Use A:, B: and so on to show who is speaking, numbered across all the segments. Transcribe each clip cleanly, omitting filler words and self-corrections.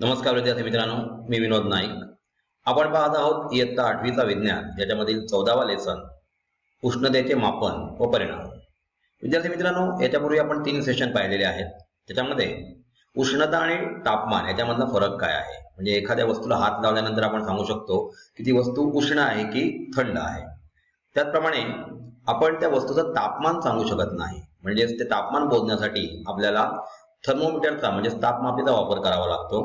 A: नमस्कार विद्यार्थी मित्रांनो, मी विनोद नाईक. आपण पाहत आहोत इयत्ता 8वीचा विज्ञान, ज्याच्यामधील 14वा लेसन उष्णतेचे मापन व परिणाम. विद्यार्थी मित्रांनो, याच्यापूर्वी आपण 3 सेशन पाहिलेले आहेत. त्याच्यामध्ये उष्णता आणि तापमान याच्यामधला फरक काय आहे, म्हणजे एखाद्या वस्तूला हात लावल्यानंतर आपण सांगू शकतो की ती वस्तू उष्ण आहे की थंड आहे. त्याचप्रमाणे आपण त्या वस्तूचं तापमान सांगू शकत नाही, म्हणजे ते तापमान मोजण्यासाठी आपल्याला थर्मोमीटरचा म्हणजे तापमापीचा वापर करावा लागतो.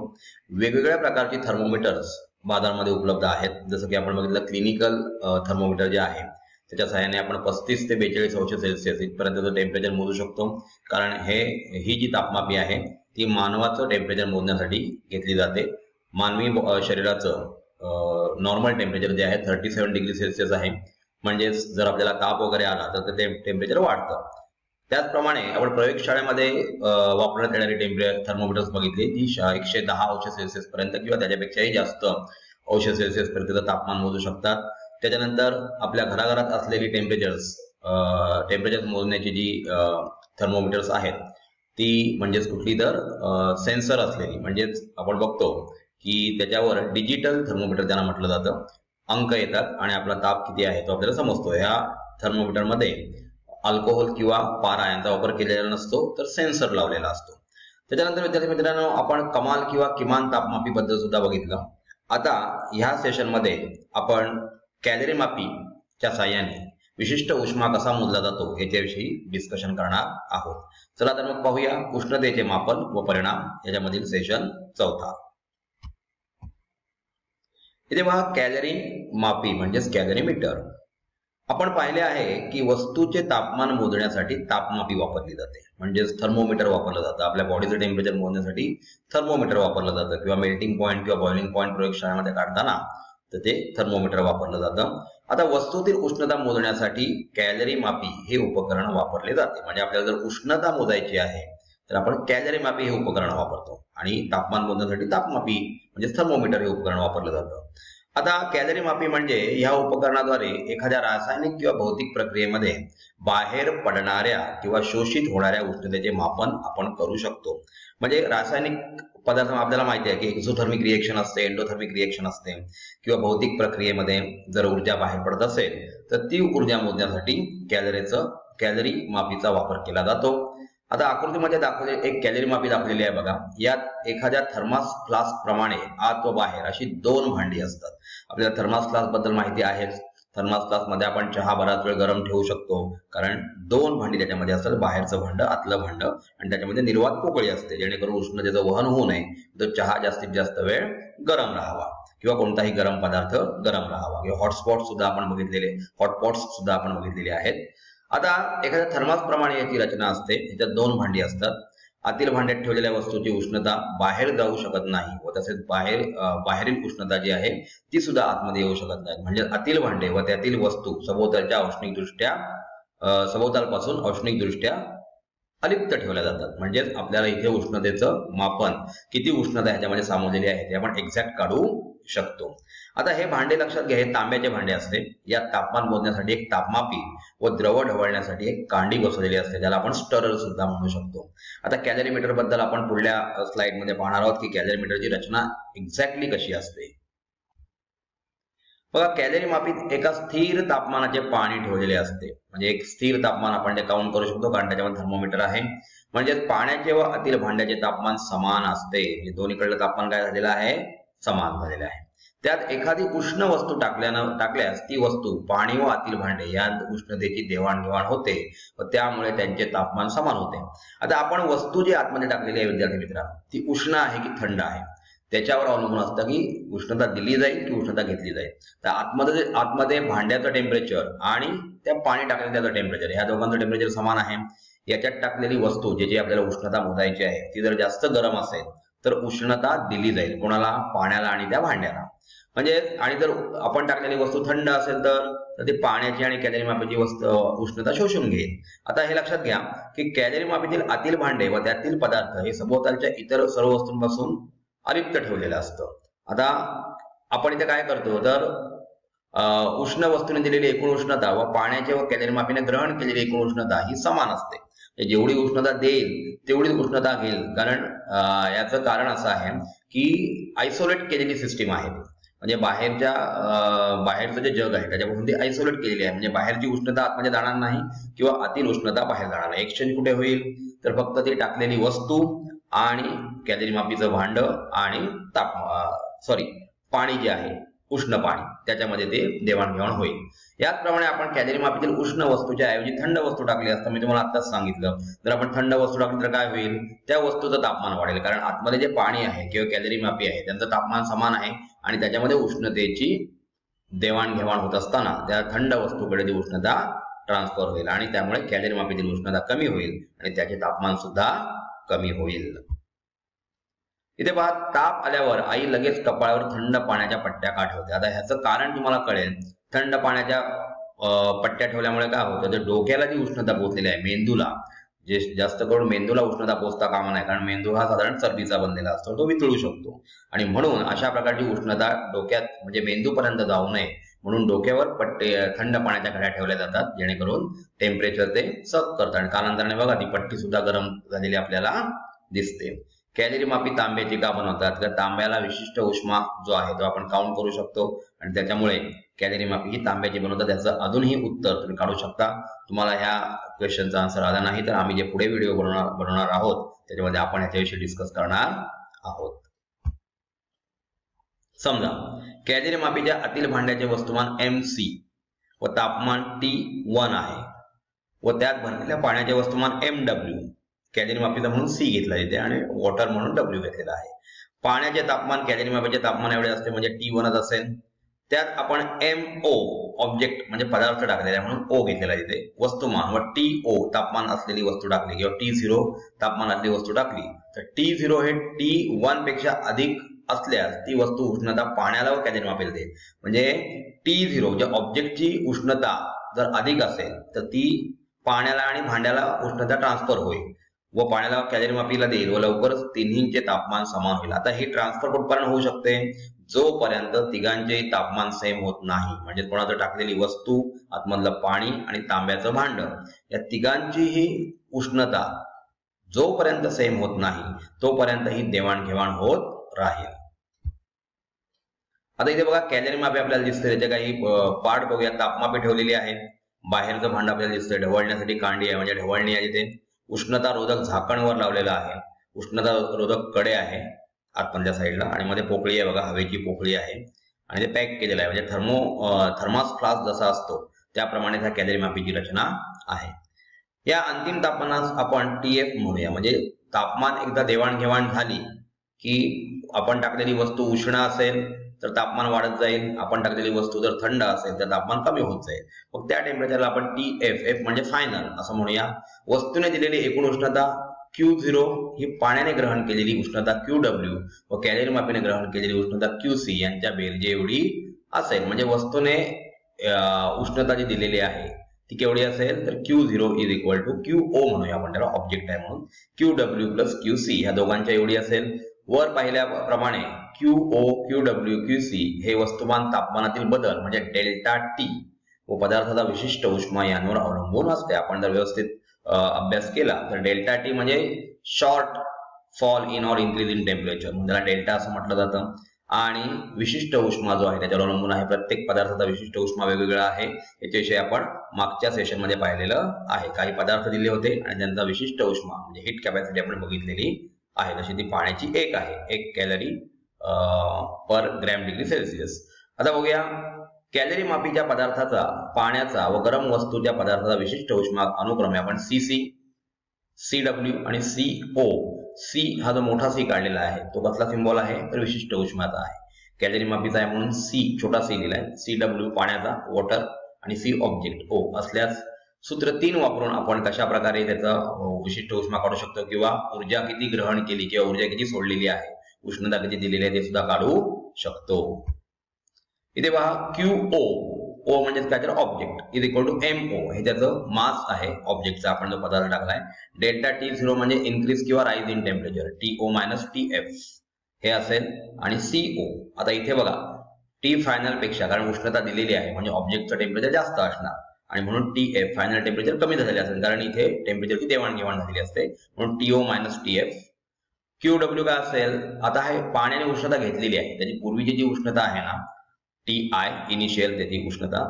A: वेगवेगळ्या प्रकारची थर्मोमीटर्स बाजारामध्ये उपलब्ध आहेत. जसं की आपण बघितलं क्लिनिकल थर्मोमीटर जे आहे त्याच्या सहाय्याने आपण 35 ते 42 अंश सेल्सिअस इथपर्यंतचं टेम्परेचर मोजू शकतो. कारण ही जी तापमापी आहे ती मानवाचं टेम्परेचर मोजण्यासाठी घेतली जाते. मानवी शरीराचं नॉर्मल टेम्परेचर जे आहे 37 डिग्री सेल्सिअस आहे. म्हणजेच जर आपल्याला ताप वगैरे आला तर ते टेम्परेचर वाढतं. त्याचप्रमाणे आपण प्रयोगशाळेमध्ये वापरण्यात येणारी थर्मोमीटर्स बघितली ती 110 अंश सेल्सिअस पर्यंत किंवा त्याच्यापेक्षाही जास्त अंश सेल्सिअस पर्यंत तापमान मोजू शकतात. त्याच्यानंतर आपल्या घराघरात असलेली टेम्परेचर मोजण्याची जी थर्मोमीटर्स आहेत ती म्हणजेच कुठली तर सेन्सर असलेली, म्हणजेच आपण बघतो की त्याच्यावर डिजिटल थर्मोमीटर त्यांना म्हटलं जातं. अंक येतात आणि आपला ताप किती आहे तो आपल्याला समजतो. ह्या थर्मोमीटरमध्ये अल्कोहोल किंवा पारा यांचा वापर केलेला नसतो, तर सेन्सर लावलेला असतो. त्याच्यानंतर विद्यार्थी मित्रांनो, आपण कमाल किंवा किमान तापमापी बद्दल सुद्धा बघितलं. आता ह्या सेशन मध्ये आपण कॅलरी मापीच्या साहाय्याने विशिष्ट उष्मा कसा मोजला जातो याच्याविषयी डिस्कशन करणार आहोत. चला तर मग पाहूया उष्णतेचे मापन व परिणाम याच्यामधील सेशन 4. इथे पहा कॅलरी मापी म्हणजेच कॅलरीमीटर. आपण पाहिले आहे की वस्तूचे तापमान मोजण्यासाठी तापमापी वापरली जाते, म्हणजेच थर्मोमीटर वापरलं जातं. आपल्या बॉडीचं टेम्परेचर मोजण्यासाठी थर्मोमीटर वापरलं जातं किंवा मेल्टिंग पॉईंट किंवा बॉइलिंग पॉईंट प्रयोगशाळेमध्ये काढताना तर ते थर्मोमीटर वापरलं जातं. आता वस्तूतील उष्णता मोजण्यासाठी कॅलरी मापी हे उपकरण वापरले जाते. म्हणजे आपल्याला जर उष्णता मोजायची आहे तर आपण कॅलरी मापी हे उपकरण वापरतो आणि तापमान मोजण्यासाठी तापमापी म्हणजे थर्मोमीटर हे उपकरण वापरलं जातं. आता कॅलरी मापी म्हणजे या उपकरणाद्वारे एखाद्या रासायनिक किंवा भौतिक प्रक्रियेमध्ये बाहेर पडणाऱ्या किंवा शोषित होणाऱ्या उष्णतेचे मापन आपण करू शकतो. म्हणजे रासायनिक पदार्थ आपल्याला माहिती आहे की एक्झोथर्मिक रिएक्शन असते, एंडोथर्मिक रिएक्शन असते किंवा भौतिक प्रक्रियेमध्ये जर ऊर्जा बाहेर पडत असेल तर ती ऊर्जा मोजण्यासाठी कॅलरी मापीचा वापर केला जातो. आता आकृतीमध्ये एक कॅलरी मापी दाखवलेली आहे बघा. यात एखाद्या थर्मास फ्लास्क प्रमाणे आत व बाहेर अशी 2 भांडी असतात. आपल्याला थर्मास फ्लास्क बद्दल माहिती आहेच. थर्मास फ्लास्क मध्ये आपण चहा बराच वेळ गरम ठेवू शकतो, कारण 2 भांडी त्याच्यामध्ये असतात, बाहेरचं भांड आतलं भांड, आणि त्याच्यामध्ये निर्वात पोकळी असते जेणेकरून उष्णतेचं वहन होऊ नये, तर चहा जास्तीत जास्त वेळ गरम राहावा किंवा कोणताही गरम पदार्थ गरम राहावा. किंवा हॉटस्पॉट सुद्धा आपण बघितलेले आहेत. आता एखाद्या थर्मास प्रमाणे याची रचना असते. त्याच्यात 2 भांडी असतात. आतील भांड्यात ठेवलेल्या वस्तूची उष्णता बाहेर जाऊ शकत नाही व तसेच बाहेरील उष्णता जी आहे ती सुद्धा आतमध्ये येऊ शकत नाही. म्हणजे आतील भांडे व त्यातील वस्तू सभोवतालपासून औष्णिकदृष्ट्या अलिप्त ठेवल्या जातात. म्हणजेच आपल्याला इथे उष्णतेचं मापन किती उष्णता ह्याच्यामध्ये सामावलेली आहे ते आपण एक्झॅक्ट काढू शकतो. आता हे भांडे लक्षात घ्या, हे तांब्याचे भांडे असते. या तापमान मोजण्यासाठी एक तापमापी व द्रव ढवळण्यासाठी एक कांडी बसवलेली असते, ज्याला आपण स्टरर सुद्धा म्हणू शकतो. आता कॅलरीमीटर बद्दल आपण पुढल्या स्लाइड मध्ये पाहणार आहोत की कॅलरीमीटरची रचना एक्झॅक्टली कशी असते. बघा, कॅलरी मापीत एका स्थिर तापमानाचे पाणी ठेवलेले असते. म्हणजे एक स्थिर तापमान आपण ते काउंट करू शकतो, कारण त्याच्यामध्ये थर्मोमीटर आहे. म्हणजे पाण्याचे व आतील भांड्याचे तापमान समान असते. म्हणजे दोन्हीकडलं तापमान काय झालेलं आहे, समान झालेलं आहे. त्यात एखादी उष्ण वस्तू टाकल्यास ती वस्तू पाणी व आतील भांडे यात उष्णतेची देवाणघेवाण होते व त्यामुळे त्यांचे तापमान समान होते. आता आपण वस्तू जी आतमध्ये टाकलेली आहे विद्यार्थी मित्रांनो, ती उष्ण आहे की थंड आहे त्याच्यावर अवलंबून असतं की उष्णता दिली जाईल की उष्णता घेतली जाईल. तर आतमध्ये भांड्याचं टेम्परेचर आणि त्या पाणी टाकलेलं त्याचं टेम्परेचर, ह्या दोघांचं टेम्परेचर समान आहे. याच्यात टाकलेली वस्तू जी आपल्याला उष्णता मोजायची आहे ती जर जास्त गरम असेल तर उष्णता दिली जाईल कोणाला, पाण्याला आणि त्या भांड्याला. म्हणजे आणि जर आपण टाकलेली वस्तू थंड असेल तर ते पाण्याची आणि कॅलरी मापीची उष्णता शोषून घेईल. आता हे लक्षात घ्या की कॅलरी मापीतील आतील भांडे व त्यातील पदार्थ हे सभोवतालच्या इतर सर्व वस्तूंपासून अलिप्त ठेवलेलं असतं. आता आपण इथे काय करतो तर उष्ण वस्तूने दिलेली एकूण उष्णता व पाण्याचे व कॅलरी मापीने ग्रहण केलेली एकूण उष्णता ही समान असते. जेवढी उष्णता देईल तेवढीच उष्णता घेईल, कारण याचं कारण असं आहे की आयसोलेट केलेली सिस्टीम आहे, म्हणजे बाहेरचं जे जग आहे त्याच्यापासून ती आयसोलेट केलेली आहे, म्हणजे बाहेरची उष्णता आतमध्ये जाणार नाही किंवा आतील उष्णता बाहेर जाणार नाही. एक्सचेंज कुठे होईल तर फक्त ती टाकलेली वस्तू आणि कॅलरी मापीचं भांड आणि पाणी जे आहे उष्ण पाणी त्याच्यामध्ये ते देवाणघेवाण होईल. याचप्रमाणे आपण कॅलरी मापीतील उष्ण वस्तूच्या ऐवजी थंड वस्तू टाकली असतं, मी तुम्हाला आत्ताच सांगितलं. जर आपण थंड वस्तू टाकली तर काय होईल, त्या वस्तूचं तापमान वाढेल, कारण आतमध्ये जे पाणी आहे किंवा कॅलरी मापी आहे त्यांचं तापमान समान आहे आणि त्याच्यामध्ये उष्णतेची देवाणघेवाण होत असताना त्या थंड वस्तूकडे ती उष्णता ट्रान्सफर होईल आणि त्यामुळे कॅलरी मापीतील उष्णता कमी होईल आणि त्याचे तापमान सुद्धा कमी होईल. इथे पहा, ताप आल्यावर आई लगेच कपाळावर थंड पाण्याच्या पट्ट्या का ठेवते. आता ह्याचं कारण तुम्हाला कळेल. थंड पाण्याच्या पट्ट्या ठेवल्यामुळे काय होतं, तर डोक्याला जी उष्णता पोहोचलेली आहे, मेंदूला, जे जास्त करून मेंदूला उष्णता पोहोचता कामा नये, कारण मेंदू हा साधारण चरबीचा बनलेला असतो, तो वितळू शकतो आणि म्हणून अशा प्रकारची उष्णता डोक्यात म्हणजे मेंदूपर्यंत जाऊ नये म्हणून डोक्यावर थंड पाण्याच्या घड्या ठेवल्या जातात, जेणेकरून टेम्परेचर ते सक करतात आणि कालांतराने बघा ती पट्टी सुद्धा गरम झालेली आपल्याला दिसते. कॅलरी मापी तांब्याची का बनवतात, तर तांब्याला विशिष्ट उष्मा जो आहे तो आपण काउंट करू शकतो आणि त्याच्यामुळे कॅलरी मापी ही तांब्याची बनवतात. त्याचं अजूनही उत्तर तुम्ही काढू शकता. तुम्हाला ह्या क्वेश्चनचा आन्सर आला नाही तर आम्ही जे पुढे व्हिडिओ बनवणार आहोत त्याच्यामध्ये आपण ह्याच्याविषयी डिस्कस करणार आहोत. समजा कॅलरी मापीच्या आतील भांड्याचे वस्तुमान MC व तापमान T1 आहे व त्यात भरलेल्या पाण्याचे वस्तुमान MW, कॅलरी मापीचा म्हणून C घेतला येते आणि वॉटर म्हणून W घेतलेला आहे. पाण्याचे तापमान कॅलरी मापीचे तापमान एवढे असते म्हणजे T1च असेल. त्यात आपण MO ऑब्जेक्ट म्हणजे पदार्थ टाकलेला आहे म्हणून O घेतलेला येते वस्तुमान व TO तापमान असलेली वस्तू टाकली किंवा T0 तापमान असलेली वस्तू टाकली तर T0 हे T1 पेक्षा अधिक असल्यास ती वस्तू उष्णता पाण्याला व कॅलरी मापीला देईल. म्हणजे T0 म्हणजे ऑब्जेक्टची उष्णता जर अधिक असेल तर ती पाण्याला आणि भांड्याला उष्णता ट्रान्सफर होईल व पाण्याला कॅलरी मापीला देईल व लवकरच तिन्हींचे तापमान समान होईल. आता ही ट्रान्सफर कुठपर्यंत होऊ शकते, जोपर्यंत तिघांचे तापमान सेम होत नाही, म्हणजे कोणाचं टाकलेली वस्तू, आतमधलं पाणी आणि तांब्याचं भांड या तिघांचीही उष्णता जोपर्यंत सेम होत नाही तोपर्यंत ही देवाणघेवाण होत राहील. आता इथे बघा कॅलरी मापी आपल्याला दिसते, त्याचे काही पार्ट बघूया. तापमापी ठेवलेली आहे, बाहेरचं भांड आपल्याला दिसतंय, ढवळण्यासाठी कांडी आहे म्हणजे ढवळणी आहे. इथे उष्णता रोधक झाकणवर लावलेला आहे, उष्णता रोधक कडे आहे आतमधल्या साईडला आणि मध्ये पोकळी आहे बघा, हवेची पोकळी आहे आणि ते पॅक केलेलं आहे म्हणजे थर्मास फ्लास्क जसा असतो त्याप्रमाणे त्या कॅलरी मापीची रचना आहे. या अंतिम तापमानास आपण TF म्हणूया, म्हणजे तापमान एकदा देवाणघेवाण झाली की आपण टाकलेली वस्तू उष्ण असेल तर तापमान वाढत जाईल, आपण टाकलेली वस्तू जर थंड असेल तर तापमान कमी होत जाईल. मग त्या टेम्परेचरला आपण TF म्हणजे फायनल असं म्हणूया. वस्तूने दिलेली एकूण उष्णता Q0 ही पाण्याने ग्रहण केलेली उष्णता QW व कॅलरी मापीने ग्रहण केलेली उष्णता QC यांच्या बेरजे एवढी असेल. म्हणजे वस्तूने उष्णता जी दिलेली आहे ती केवढी असेल तर Q0 is equal to QO म्हणूया आपण, त्याला ऑब्जेक्ट आहे म्हणून, QW प्लस QC ह्या दोघांच्या एवढी असेल. वर पाहिल्याप्रमाणे QO, QW, QC हे वस्तुमान तापमानातील बदल म्हणजे डेल्टा T व पदार्थाचा विशिष्ट उष्मा यांवर अवलंबून असते. आपण जर व्यवस्थित अभ्यास केला तर डेल्टा T म्हणजे short fall in or increase in temperature, म्हणजे त्याला डेल्टा असं म्हटलं जातं. आणि विशिष्ट उष्मा जो आहे त्याच्यावर अवलंबून आहे. प्रत्येक पदार्थाचा विशिष्ट उष्मा वेगवेगळा आहे, याच्याविषयी आपण मागच्या सेशनमध्ये पाहिलेलं आहे. काही पदार्थ दिले होते आणि त्यांचा विशिष्ट उष्मा म्हणजे हीट कॅपॅसिटी आपण बघितलेली आहे, जशी ती पाण्याची 1 आहे, 1 कॅलरी पर ग्रॅम डिग्री सेल्सिअस. आता बघूया कॅलरी मापीच्या पदार्थाचा, पाण्याचा व गरम वस्तूच्या पदार्थाचा विशिष्ट उष्मा अनुक्रमे आपण CC, CW आणि CO. C हा जो मोठा C काढलेला आहे तो कसला सिंबॉल आहे तर विशिष्ट उष्माचा आहे. कॅलरी मापीचा आहे म्हणून C छोटा C लिहिलाय. CW पाण्याचा, वॉटर आणि C ऑब्जेक्ट O असल्यास सूत्र 3 वापरून आपण कशा प्रकारे त्याचा विशिष्ट उष्मा काढू शकतो किंवा ऊर्जा किती ग्रहण केली किंवा ऊर्जा किती सोडलेली आहे, उष्णता किती दिलेली आहे ते सुद्धा काढू शकतो. इथे पहा QO, O म्हणजे काय तर object, is equal to MO हे त्याचं मास आहे ऑब्जेक्टचा, आपण जो पदार्थ टाकलाय. डेल्टा T0 म्हणजे इन्क्रीज किंवा rise in temperature, TO minus TF हे असेल आणि CO. आता इथे बघा T फायनल पेक्षा, कारण उष्णता दिलेली आहे म्हणजे ऑब्जेक्टचं टेम्परेचर जास्त असणार आणि म्हणून TF फायनल टेम्परेचर कमी झालेले असेल, कारण इथे टेम्परेचरची देवाणघेवाण झालेली असते, म्हणून TO - TF. QW काय असेल, आता हे पाण्याने उष्णता घेतलेली आहे, त्याची पूर्वीची जी उष्णता आहे ना TI इनिशियल त्याची उष्णता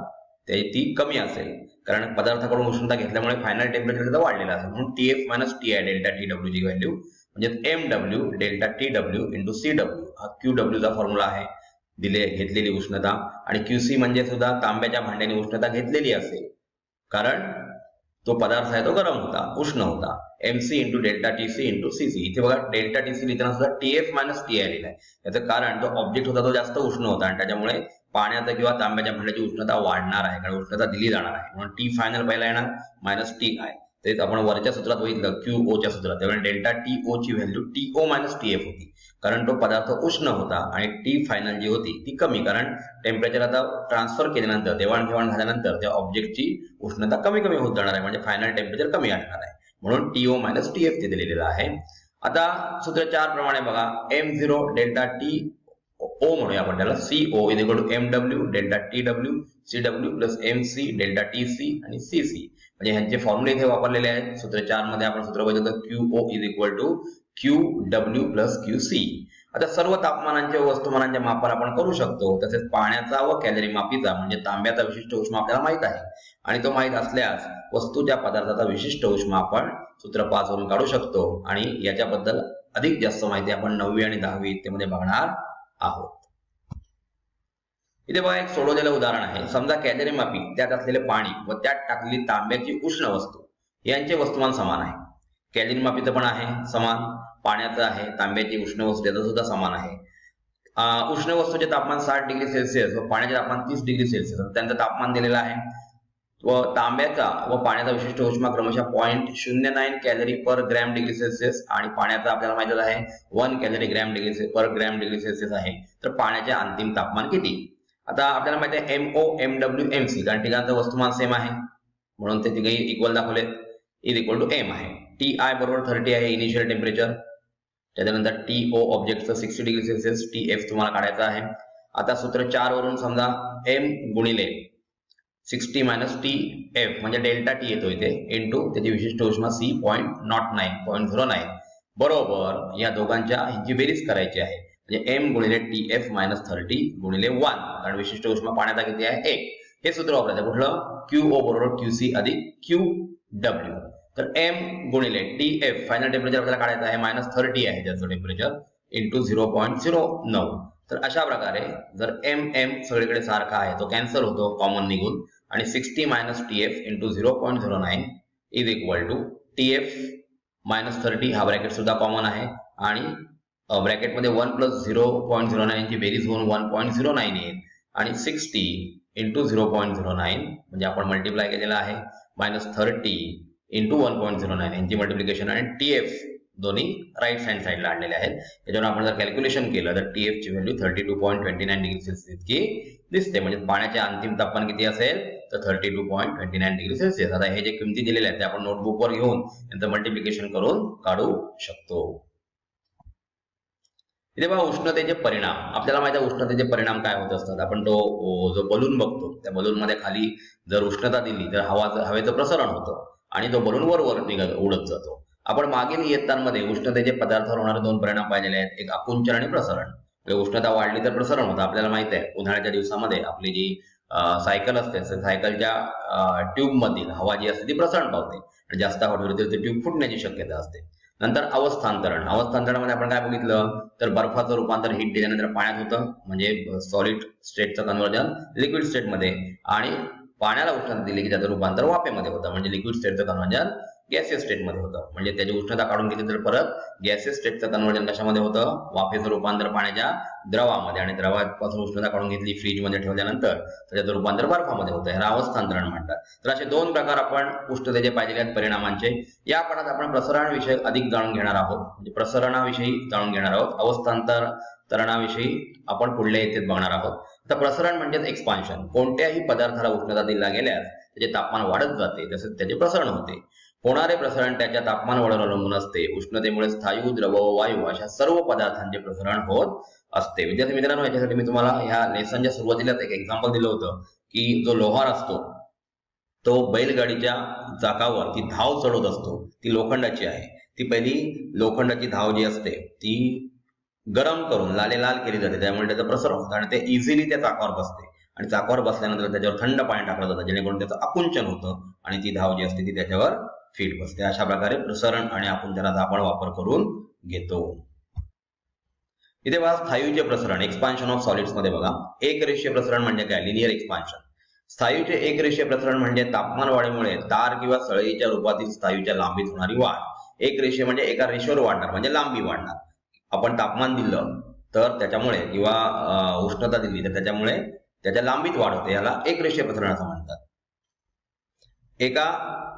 A: ती कमी असेल, कारण पदार्थाकडून उष्णता घेतल्यामुळे फायनल टेम्परेचर त्याचा वाढलेला असेल, म्हणून TF - TI डेल्टा TW ची व्हॅल्यू म्हणजे MW delta TW into CW हा QW चा फॉर्म्युला आहे, घेतलेली उष्णता. आणि QC म्हणजे सुद्धा तांब्याच्या भांड्याने उष्णता घेतलेली असेल, कारण तो पदार्थ आहे तो गरम होता, उष्ण होता. MC into delta TC into CC. इथे बघा डेल्टा TC लिहिताना सुद्धा TF - TI लिहिलाय. याचं कारण तो ऑब्जेक्ट होता तो जास्त उष्ण होता आणि त्याच्यामुळे पाण्याचं किंवा तांब्याच्या भांड्याची उष्णता वाढणार आहे, कारण उष्णता दिली जाणार आहे, म्हणून T फायनल पहिला येणार -TI. तेच आपण वरच्या सूत्रात बघितलं QOच्या सूत्रात, त्यामुळे डेल्टा TO ची व्हॅल्यू TO - TF होती, कारण तो पदार्थ उष्ण होता आणि T फायनल जी होती ती कमी, कारण टेम्परेचर आता ट्रान्सफर केल्यानंतर देवाणघेवाण झाल्यानंतर त्या ऑब्जेक्टची उष्णता कमी कमी होत जाणार आहे, म्हणजे फायनल टेम्परेचर कमी असणार आहे, म्हणून TO - TF तिथे दिलेलं आहे. आता सूत्र 4 प्रमाणे बघा, M0 डेल्टा TO म्हणूया आपण त्याला, CO is equal to MW delta TW CW plus MC delta TC आणि CC. म्हणजे ह्यांचे फॉर्म्युले इथे वापरलेले आहेत. सूत्र 4 मध्ये आपण सूत्र बघितलं QO is equal to QW plus QC. आता सर्व तापमानांचे वस्तुमानांचे मापन आपण करू शकतो, तसेच पाण्याचा व कॅलरी मापीचा म्हणजे तांब्याचा विशिष्ट उष्मा आपल्याला माहित आहे, आणि तो माहित असल्यास वस्तूच्या पदार्थाचा विशिष्ट उष्मा आपण सूत्र 5 वरून काढू शकतो. आणि याच्याबद्दल अधिक जास्त माहिती आपण 9वी आणि 10वी इत्यामध्ये बघणार आहोत. इथे बघा एक सोडवलेलं उदाहरण आहे. समजा कॅलरी मापी, त्यात असलेले पाणी व त्यात टाकलेली तांब्याची उष्ण वस्तू यांचे वस्तुमान समान आहे. कॅलरी मापीचं पण आहे समान, पाण्याचं आहे, तांब्याची उष्ण वस्तू त्याचं सुद्धा समान आहे. उष्ण वस्तूचे तापमान 60 डिग्री सेल्सिअस व पाण्याचे तापमान 30 डिग्री सेल्सिअस त्यांचं तापमान दिलेलं आहे. व तांब्याचा व पाण्याचा विशिष्ट उष्मा क्रमशः 0.09 कॅलरी पर ग्रॅम डिग्री सेल्सिअस आणि पाण्याचा आपल्याला माहिती आहे 1 कॅलरी पर ग्रॅम डिग्री सेल्सिअस आहे. तर पाण्याचे अंतिम तापमान किती? आता आपल्याला माहिती आहे MO MW MC, कारण ठिकाणचं वस्तुमान सेम आहे म्हणून ते तिघे इक्वल दाखवले, इज इक्वल टू M आहे. TI बरोबर 30 आहे इनिशियल टेम्परेचर, त्याच्यानंतर TO ऑब्जेक्टचं 60 डिग्री सेल्सिअस, TF तुम्हाला काढायचं आहे. आता सूत्र 4 वरून समजा M गुणिले 60 - TF म्हणजे डेल्टा T येतो इथे, इंटू त्याची विशिष्ट उष्मा C.09 बरोबर या दोघांच्या ह्यांची बेरीज करायची आहे, म्हणजे M गुणिले TF - 30 गुणिले 1, कारण विशिष्ट उष्मा पाण्याचा किती आहे 1. हे सूत्र वापरायचं कुठलं, QO बरोबर QC अधिक QW. तर M गुणिले TF फायनल टेम्परेचर आपल्याला काढायचं आहे -30 आहे त्याचं टेम्परेचर, इंटू 0.09. तर अशा प्रकारे जर M सगळीकडे सारखा आहे तो कॅन्सल होतो कॉमन निघून, आणि 60 - TF into 0.09 is equal to TF - 30 हा ब्रॅकेट सुद्धा कॉमन आहे, आणि ब्रॅकेटमध्ये 1 + 0.09 ची बेरीज होऊन 1.09 येईल, आणि 60 इंटू 0.09 म्हणजे आपण मल्टिप्लाय केलेला आहे -30 इंटू 1.09 यांची मल्टिप्लिकेशन, आणि TF दोन्ही राईट हँड साईडला आणलेले आहेत. त्याच्यावर आपण जर कॅल्क्युलेशन केलं तर TF ची व्हॅल्यू 32.29 डिग्री सेल्सिअस इतकी दिसते, म्हणजे पाण्याचे अंतिम तापमान किती असेल तर 32.29 डिग्री सेल्सिअस. आता हे जे किमती दिलेल्या आहेत ते आपण नोटबुकवर घेऊन त्यांचं मल्टिप्लिकेशन करून काढू शकतो. इथे बघा उष्णतेचे परिणाम, आपल्याला माहिती आहे उष्णतेचे परिणाम काय होत असतात. आपण तो जो बलून बघतो त्या बलून मध्ये खाली जर उष्णता दिली तर हवेचं प्रसरण होतं आणि तो बलून वर उडत जातो. आपण मागील इयत्तांमध्ये उष्णतेचे पदार्थावर होणारे 2 परिणाम पाहिलेले आहेत, एक आकुंचन आणि प्रसरण. उष्णता वाढली तर प्रसरण होतं. आपल्याला माहिती आहे उन्हाळ्याच्या दिवसामध्ये आपली जी सायकल असते सायकलच्या ट्यूब मधील हवा जी असते ती प्रसरण पावते आणि जास्त हवा ठेवली तर ती ट्यूब फुटण्याची शक्यता असते. नंतर अवस्थांतरणामध्ये आपण काय बघितलं तर बर्फाचं रूपांतर हीट दिल्यानंतर पाण्यात होतं, म्हणजे सॉलिड स्टेटचं कन्व्हर्जन लिक्विड स्टेटमध्ये, आणि पाण्याला उष्णता दिली की त्याचं रूपांतर वाफेमध्ये होतं, म्हणजे लिक्विड स्टेटचं कन्व्हर्जन गॅसियस स्टेटमध्ये होतं. म्हणजे त्याची उष्णता काढून घेतली तर परत गॅसियस स्टेटचं कन्व्हर्जन कशामध्ये होतं, वाफेचं रूपांतर पाण्याच्या द्रवामध्ये, आणि द्रवापासून उष्णता काढून घेतली फ्रीजमध्ये ठेवल्यानंतर त्याचं रूपांतर बर्फामध्ये होतं. ह्याला अवस्थांतरण म्हणतात. तर असे 2 प्रकार आपण उष्णतेचे पाहिलेले आहेत परिणामांचे. या पाठात आपण प्रसरणाविषयी अधिक जाणून घेणार आहोत, म्हणजे प्रसरणाविषयी जाणून घेणार आहोत. अवस्थांतरणाविषयी आपण पुढल्या इथे बघणार आहोत. तर प्रसरण म्हणजे एक्सपान्शन. कोणत्याही पदार्थाला उष्णता दिला गेल्यास त्याचे तापमान वाढत जाते, तसेच त्याचे प्रसरण होते. होणारे प्रसरण त्याच्या तापमानावर अवलंबून असते. उष्णतेमुळे स्थायू, द्रव व वायू अशा सर्व पदार्थांचे प्रसरण होत असते. विद्यार्थी मित्रांनो, याच्यासाठी मी तुम्हाला ह्या लेसनच्या सुरुवातीलाच एक एक्झाम्पल दिलं होतं की जो लोहार असतो तो बैलगाडीच्या चाकावर ती धाव चढवत असतो, ती लोखंडाची आहे. ती पहिली लोखंडाची धाव जी असते ती गरम करून लाल केली जाते, त्यामुळे त्याचं प्रसरण होतं आणि ते इझिली त्या चाकावर बसते आणि चाकावर बसल्यानंतर त्याच्यावर थंड पाणी टाकलं जातं जेणेकरून त्याचं आकुंचन होतं आणि ती धाव जी असते ती त्याच्यावर फिट बसते. अशा प्रकारे प्रसरण आणि आकुंचनाचा आपण वापर करून घेतो. इथे बघा स्थायूचे प्रसरण, एक्सपान्शन ऑफ सॉलिड्स मध्ये बघा एक रेषीय प्रसरण म्हणजे काय, लिनियर एक्सपान्शन. स्थायूचे एक रेषीय प्रसरण म्हणजे तापमान वाढीमुळे तार किंवा सळईच्या रूपातील स्थायूच्या लांबीत होणारी वाढ. एक रेषीय म्हणजे एका रेषेवर वाढणार म्हणजे लांबी वाढणार. आपण तापमान दिलं तर त्याच्यामुळे किंवा उष्णता दिली तर त्याच्यामुळे त्याच्या लांबीत वाढ होते, याला एक रेषीय प्रसरण असं म्हणतात. एका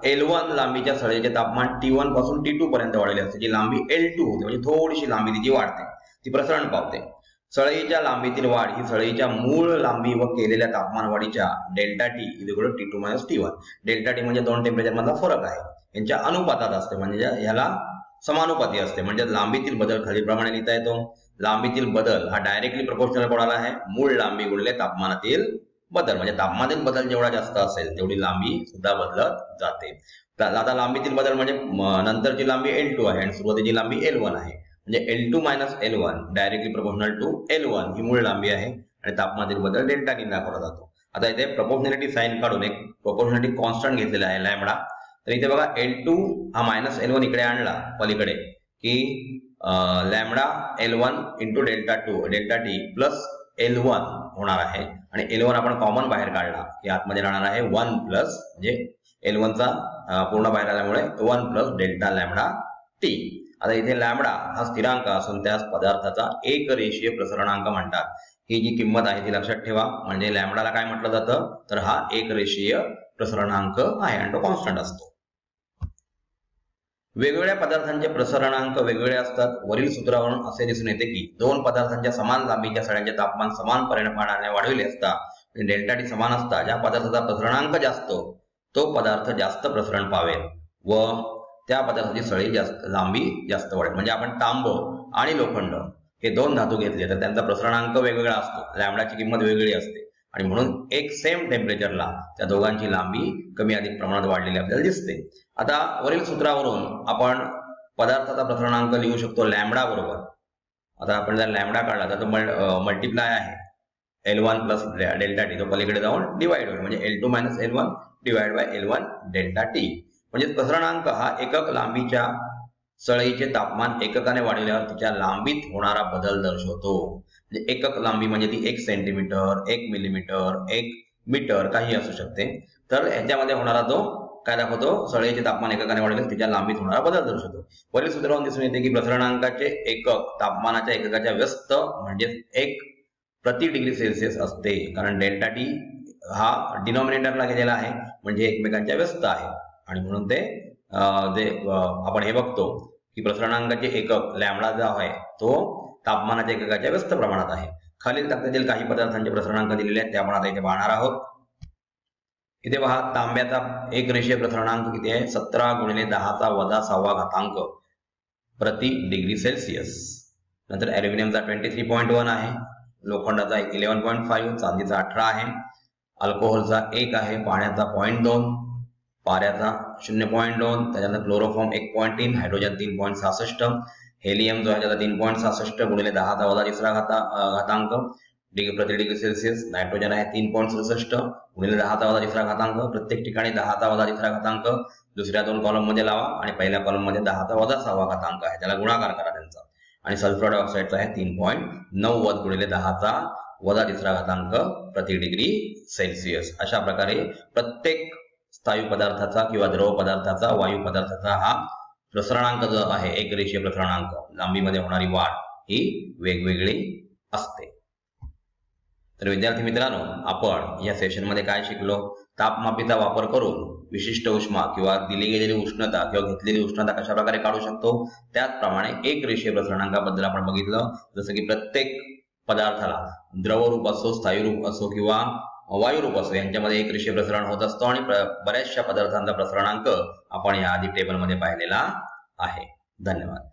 A: L1 लांबीच्या सळईचे तापमान T1 पासून T2 पर्यंत वाढलेले असते, जी लांबी L2 होते, म्हणजे थोडीशी लांबी तिची वाढते, ती प्रसरण पावते. सळईच्या लांबीतील वाढ ही सळईच्या मूळ लांबी व केलेल्या तापमान वाढीच्या delta T equal to T2 - T1. Delta T म्हणजे दोन टेम्परेचर मधला फरक आहे, यांच्या अनुपातात असते, म्हणजे ह्याला समानुपाती असते. म्हणजे लांबीतील बदल खालीलप्रमाणे लिहिता येतो. लांबीतील बदल हा डायरेक्टली प्रोपोर्शनल कोणाला आहे, मूळ लांबी गुणिले तापमानातील बदल. म्हणजे तापमानातील बदल जेवढा जास्त असेल तेवढी लांबी सुद्धा बदलत जाते. आता लांबीतील बदल म्हणजे नंतरची लांबी L2 आहे आणि सुरुवातीची लांबी L1 आहे, म्हणजे L2 - L1 directly proportional to L1 ही मूळ लांबी आहे आणि तापमानातील बदल डेल्टा टी दाखवला जातो. आता इथे प्रोपोर्शनॅलिटी साइन काढून एक प्रोपोर्शनॅलिटी कॉन्स्टंट घेतलेला आहे लॅम्बडा. तर इथे बघा L2 हा -L1 इकडे आणला पलीकडे की lambda L1 into delta T plus L1 होणार आहे आणि L1 आपण कॉमन बाहेर काढला की आतमध्ये राहणार आहे 1 प्लस, म्हणजे L1 चा पूर्ण बाहेर आल्यामुळे 1 प्लस डेल्टा लॅम्बडा टी. आता इथे लॅम्बडा हा स्थिरांक असून त्यास पदार्थाचा एक रेषीय प्रसरणांक म्हणतात. ही जी किंमत आहे ती लक्षात ठेवा. म्हणजे लॅम्बडाला काय म्हटलं जातं, तर हा एक रेषीय प्रसरणांक आहे आणि तो कॉन्स्टंट असतो. वेगवेगळ्या पदार्थांचे प्रसरणांक वेगवेगळे असतात. वरील सूत्रावरून असे दिसून येते की दोन पदार्थांच्या समान लांबीच्या सळ्यांचे तापमान समान परिमाणाने वाढविले असता डेल्टा टी समान असता ज्या पदार्थाचा प्रसरणांक जास्त तो पदार्थ जास्त प्रसरण पावेल व त्या पदार्थाची सळई जास्त लांबी जास्त वाढेल. म्हणजे आपण तांब आणि लोखंड हे दोन धातू घेतले तर त्यांचा प्रसरणांक वेगवेगळा असतो, लॅम्बडाची किंमत वेगळी असते आणि म्हणून एक सेम टेम्परेचरला त्या दोघांची लांबी कमी अधिक प्रमाणात वाढलेली आपल्याला दिसते. आता वरील सूत्रावरून आपण पदार्थाचा प्रसरणांक लिहू शकतो लॅम्बडा बरोबर. आता आपण जर लॅम्बडा काढला तर तो मल्टिप्लाय आहे L1 प्लस डेल्टा टी, तो पलीकडे जाऊन डिवाइड होईल, म्हणजे L2 - L1 divide by L1 delta T. म्हणजे प्रसरणांक हा एकक लांबीच्या सळईचे तापमान एककाने वाढवल्यावर तिच्या लांबीत होणारा बदल दर्शवतो. म्हणजे एकक लांबी म्हणजे ती 1 सेंटीमीटर, 1 मिलीमीटर, 1 मीटर काही असू शकते. तर ह्याच्यामध्ये होणारा तो काय दाखवतो, सळईचे तापमान एककाने वाढवल्यास तिच्या लांबीत होणारा बदल दर्शवतो. वरील सूत्रावरून दिसून येते की प्रसरणांकाचे एकक तापमानाच्या एककाच्या व्यस्त म्हणजे 1 प्रति डिग्री सेल्सिअस असते, कारण डेल्टा टी हा डिनॉमिनेटरला गेलेला आहे म्हणजे एकमेकांच्या व्यस्त आहे आणि म्हणून ते जे आपण हे बघतो की प्रसरणांकाचे एकक लॅम्बडा जो आहे तो तापमानाच्या एककाच्या व्यस्त प्रमाणात आहे. खालील तक्त्यातील काही पदार्थांचे प्रसरणांक दिलेले आहेत ते आपण आता इथे पाहणार आहोत. इथे पहा तांब्याचा एक रेषीय प्रसरणांक किती आहे, 17 × 10⁻⁶ प्रति डिग्री सेल्सिअस. नंतर ॲल्युमिनियमचा 23.1 आहे, लोखंडाचा 11.5, चांदीचा 18 आहे, अल्कोहोलचा 1 आहे, पाण्याचा 0.2, पाऱ्याचा 0.2, त्याच्यानंतर क्लोरोफॉर्म 1.3, हायड्रोजन 3.66, हेलियम जो आहे त्याचा 3.66 × 10⁻³ प्रति डिग्री सेल्सिअस. नायट्रोजन आहे 3.67 × 10⁻³ प्रत्येक ठिकाणी 10⁻³ दुसऱ्या दोन कॉलम मध्ये लावा आणि पहिल्या कॉलम मध्ये 10⁻⁴ आहे, त्याला गुणाकार करा त्यांचा. आणि सल्फर डायऑक्साईडचा आहे 3.90 × 10⁻³ प्रति डिग्री सेल्सिअस. अशा प्रकारे प्रत्येक स्थायू पदार्थाचा किंवा द्रव पदार्थाचा, वायू पदार्थाचा हा प्रसरणांक जो आहे एक रेषीय प्रसरणांक, लांबीमध्ये होणारी वाढ ही वेगवेगळी असते. तर विद्यार्थी मित्रांनो, आपण या सेशन मध्ये काय शिकलो, तापमापीचा वापर करून विशिष्ट उष्मा किंवा दिली गेलेली उष्णता किंवा घेतलेली उष्णता कशा प्रकारे काढू शकतो. त्याचप्रमाणे एक रेषीय प्रसरणांकाबद्दल आपण बघितलं, जसं की प्रत्येक पदार्थाला द्रवरूप असो, स्थायू रूप असो किंवा वायू रूप असो यांच्यामध्ये एक रेषीय प्रसरण होत असतो आणि बऱ्याचशा पदार्थांचा प्रसरणांक आपण या आधी टेबलमध्ये पाहिलेला आहे. धन्यवाद.